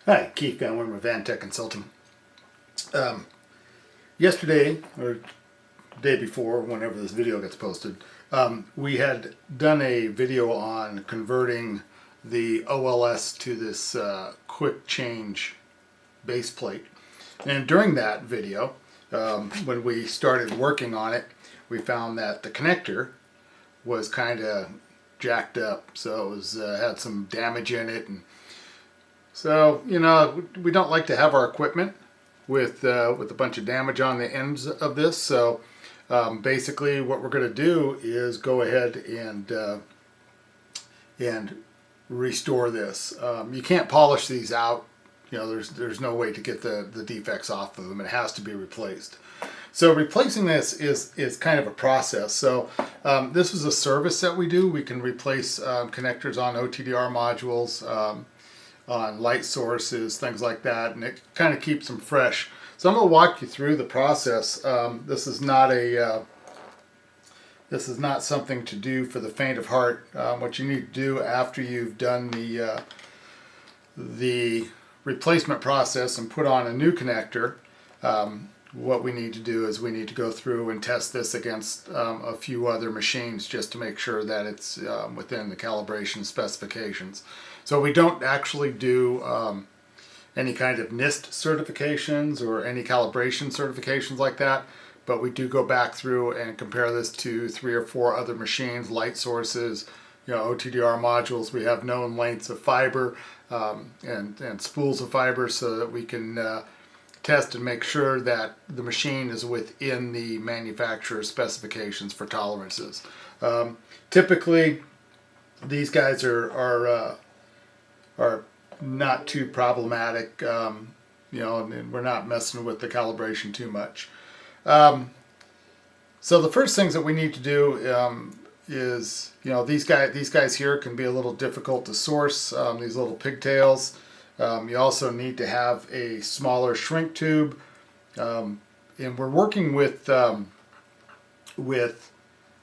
Hi, Keith Van with VanTek Consulting. Yesterday, or the day before, whenever this video gets posted, we had done a video on converting the OLS to this quick change base plate. And during that video, when we started working on it, we found that the connector was kind of jacked up, so it was had some damage in it. And so, you know, we don't like to have our equipment with a bunch of damage on the ends of this. So basically what we're going to do is go ahead and restore this. You can't polish these out. You know, there's no way to get the defects off of them. It has to be replaced. So replacing this is kind of a process. So this is a service that we do. We can replace connectors on OTDR modules, on light sources, things like that, and it kind of keeps them fresh. So I'm going to walk you through the process. This is not something to do for the faint of heart. What you need to do after you've done the replacement process and put on a new connector, what we need to do is we need to go through and test this against a few other machines just to make sure that it's within the calibration specifications. So we don't actually do any kind of NIST certifications or any calibration certifications like that, but we do go back through and compare this to 3 or 4 other machines, light sources, you know, OTDR modules. We have known lengths of fiber and spools of fiber so that we can test and make sure that the machine is within the manufacturer's specifications for tolerances. Typically, these guys are not too problematic, you know, and we're not messing with the calibration too much. So the first things that we need to do is, you know, these guys here can be a little difficult to source, these little pigtails. You also need to have a smaller shrink tube, and we're working with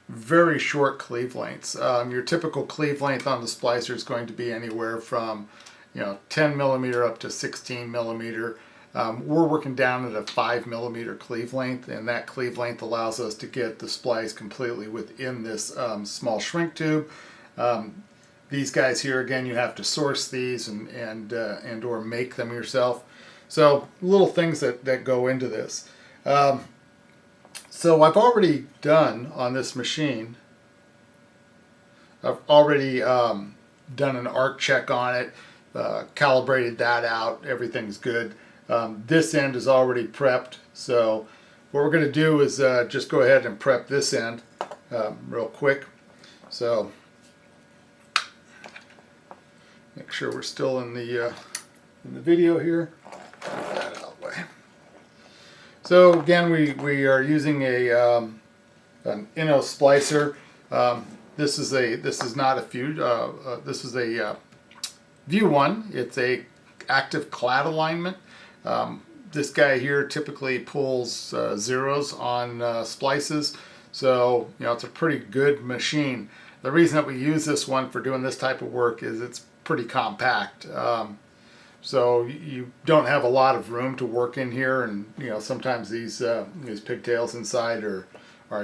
very short cleave lengths. Your typical cleave length on the splicer is going to be anywhere from, you know, 10 millimeter up to 16 millimeter. We're working down at a 5 millimeter cleave length, and that cleave length allows us to get the splice completely within this small shrink tube. These guys here, again, you have to source these and or make them yourself. So little things that go into this. So I've already done on this machine, I've already done an arc check on it, calibrated that out, everything's good. This end is already prepped, so what we're going to do is just go ahead and prep this end real quick. So make sure we're still in the video here. Get that out of the way. So again, we are using an Inno splicer. This is not a View. This is a View 1. It's a active clad alignment. This guy here typically pulls zeros on splices, so you know it's a pretty good machine. The reason that we use this one for doing this type of work is it's pretty compact. So you don't have a lot of room to work in here, and you know sometimes these pigtails inside are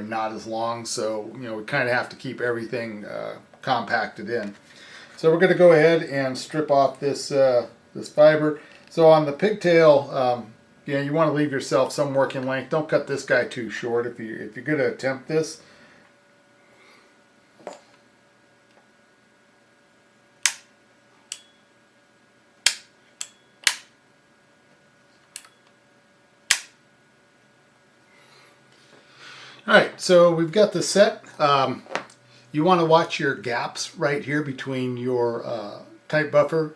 not as long, so you know we kind of have to keep everything compacted in. So we're going to go ahead and strip off this this fiber. So on the pigtail, you know, you want to leave yourself some working length. Don't cut this guy too short if you're going to attempt this. Alright, so we've got this set. You want to watch your gaps right here between your type buffer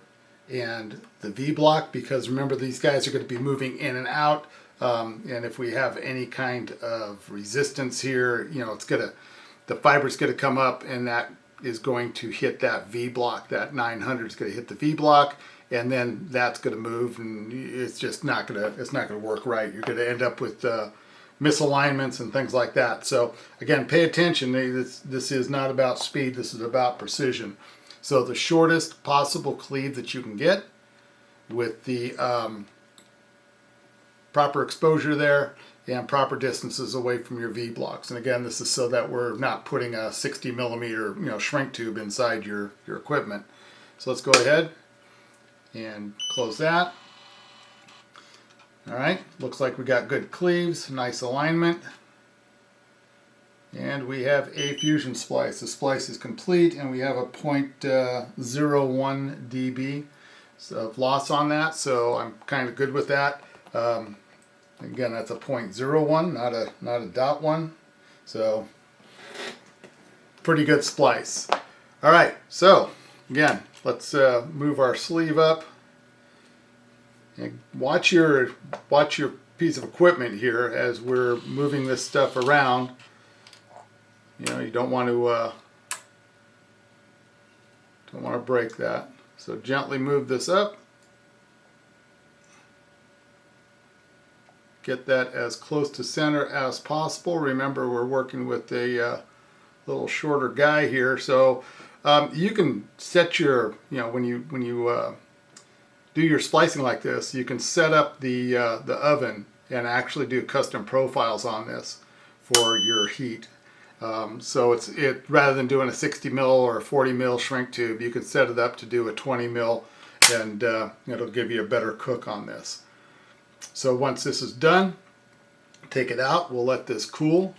and the V block, because remember these guys are going to be moving in and out, and if we have any kind of resistance here, you know, the fiber's going to come up, and that is going to hit that V block. That 900 is going to hit the V block, and then that's going to move, and it's just not going to work right. You're going to end up with misalignments and things like that. So again, pay attention. This is not about speed. This is about precision. So the shortest possible cleave that you can get with the proper exposure there and proper distances away from your V blocks. And again, this is so that we're not putting a 60 millimeter shrink tube inside your equipment. So let's go ahead and close that. All right, looks like we got good cleaves, nice alignment. And we have a fusion splice. The splice is complete, and we have a 0.01 dB of loss on that, so I'm kind of good with that. Again, that's a 0.01, not a dot one, so pretty good splice. All right, so again, let's move our sleeve up. And watch your piece of equipment here as we're moving this stuff around. You don't want to break that. So gently move this up. Get that as close to center as possible. Remember, we're working with a little shorter guy here, so you can set your, when you do your splicing like this, you can set up the oven and actually do custom profiles on this for your heat. So rather than doing a 60 mil or a 40 mil shrink tube, you can set it up to do a 20 mil, and it'll give you a better cook on this. So once this is done, take it out. We'll let this cool,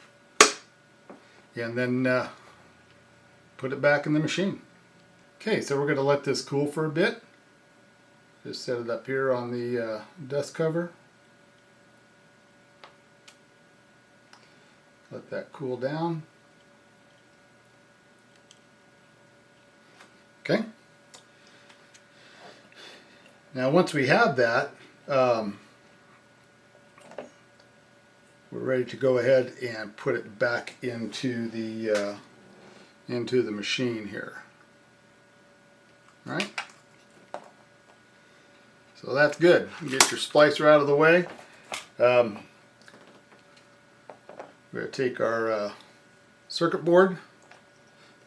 and then put it back in the machine. Okay, so we're going to let this cool for a bit. Just set it up here on the dust cover. Let that cool down. Okay. Now once we have that, we're ready to go ahead and put it back into the machine here. All right. So that's good. You get your splicer out of the way. We're going to take our circuit board,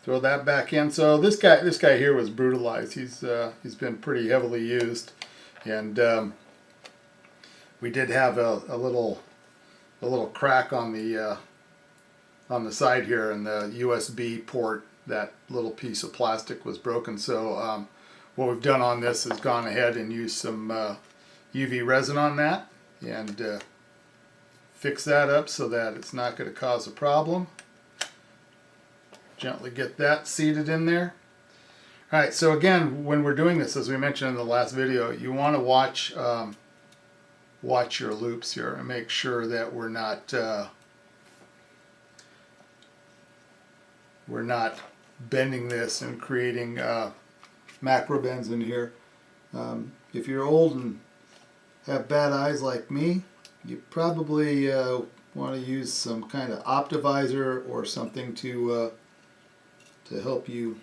throw that back in. So this guy here was brutalized. He's been pretty heavily used, and we did have a little crack on the side here, and the USB port, that little piece of plastic was broken. So what we've done on this is gone ahead and used some UV resin on that and fix that up so that it's not going to cause a problem. Gently get that seated in there. Alright, so again, when we're doing this, as we mentioned in the last video, you want to watch your loops here and make sure that we're not bending this and creating macro bends in here. If you're old and have bad eyes like me, you probably want to use some kind of optivisor or something to help you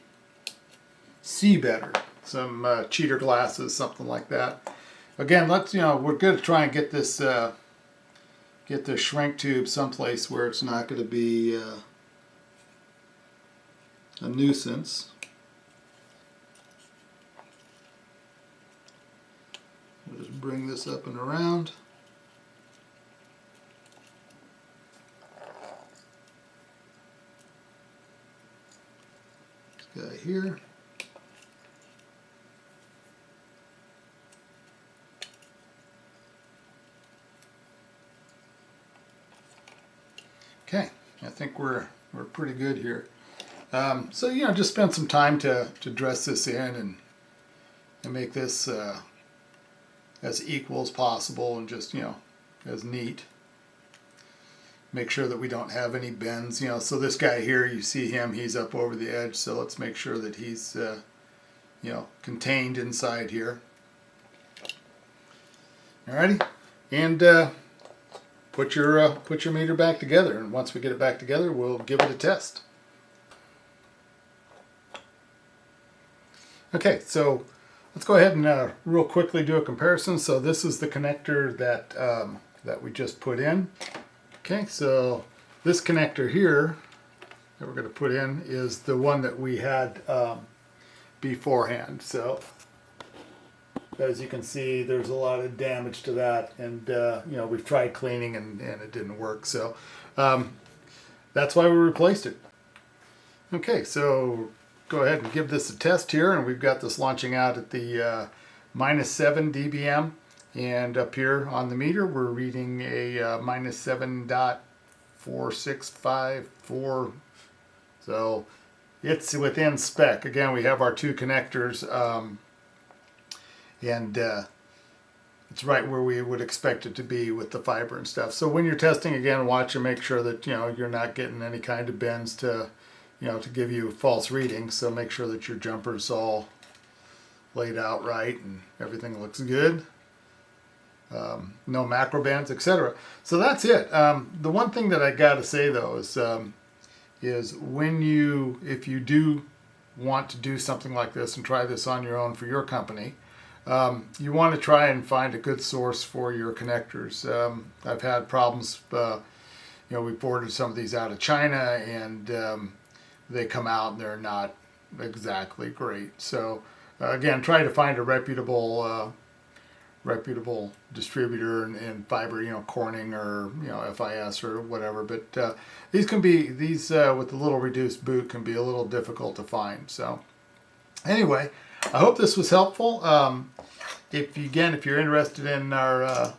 see better. Some cheater glasses, something like that. Again, we're going to try and get this shrink tube someplace where it's not going to be a nuisance. We'll just bring this up and around. This guy here. Okay, I think we're pretty good here. So just spend some time to dress this in and make this as equal as possible, and just as neat. Make sure that we don't have any bends. So this guy here, you see him, he's up over the edge. So let's make sure that he's contained inside here. Alrighty, and put your meter back together, and once we get it back together, we'll give it a test. Okay, so let's go ahead and real quickly do a comparison. So this is the connector that we just put in. Okay, so this connector here that we're going to put in is the one that we had beforehand. So as you can see, there's a lot of damage to that, and you know, we've tried cleaning and it didn't work. So that's why we replaced it. Okay, so go ahead and give this a test here, and we've got this launching out at the -7 dBm, and up here on the meter we're reading a -7.4654. So it's within spec. Again, we have our two connectors, and it's right where we would expect it to be with the fiber and stuff. So when you're testing, again, watch and make sure that, you know, you're not getting any kind of bends to, you know, to give you false readings. So make sure that your jumper's all laid out right and everything looks good. No macro bands, etc. So that's it. The one thing that I got to say though is when if you do want to do something like this and try this on your own for your company, you want to try and find a good source for your connectors. I've had problems, you know, we've ordered some of these out of China, and they come out and they're not exactly great. So again, try to find a reputable distributor in fiber, you know, Corning or, you know, FIS or whatever. But these with the little reduced boot can be a little difficult to find. So anyway, I hope this was helpful. If you're interested in our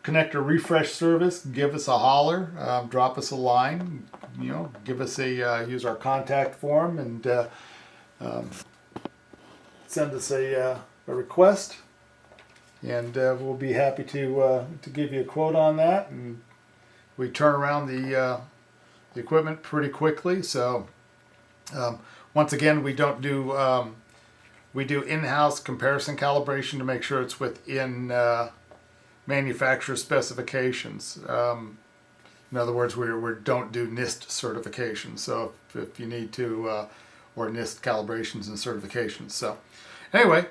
connector refresh service, give us a holler, drop us a line, you know, give us use our contact form, and send us a request, and we'll be happy to give you a quote on that. And we turn around the equipment pretty quickly. So once again, we don't do we do in-house comparison calibration to make sure it's within manufacturer specifications. In other words, we don't do NIST certifications. So if you need to, or NIST calibrations and certifications. So anyway,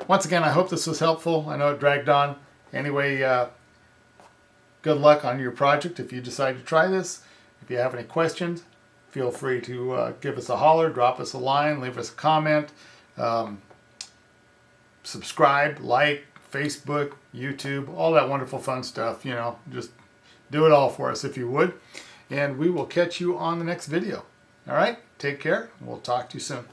once again, I hope this was helpful. I know it dragged on. Anyway, good luck on your project if you decide to try this. If you have any questions, feel free to give us a holler, drop us a line, leave us a comment. Subscribe, like, Facebook, YouTube, all that wonderful fun stuff. You know, just do it all for us if you would. And we will catch you on the next video. All right, take care. We'll talk to you soon.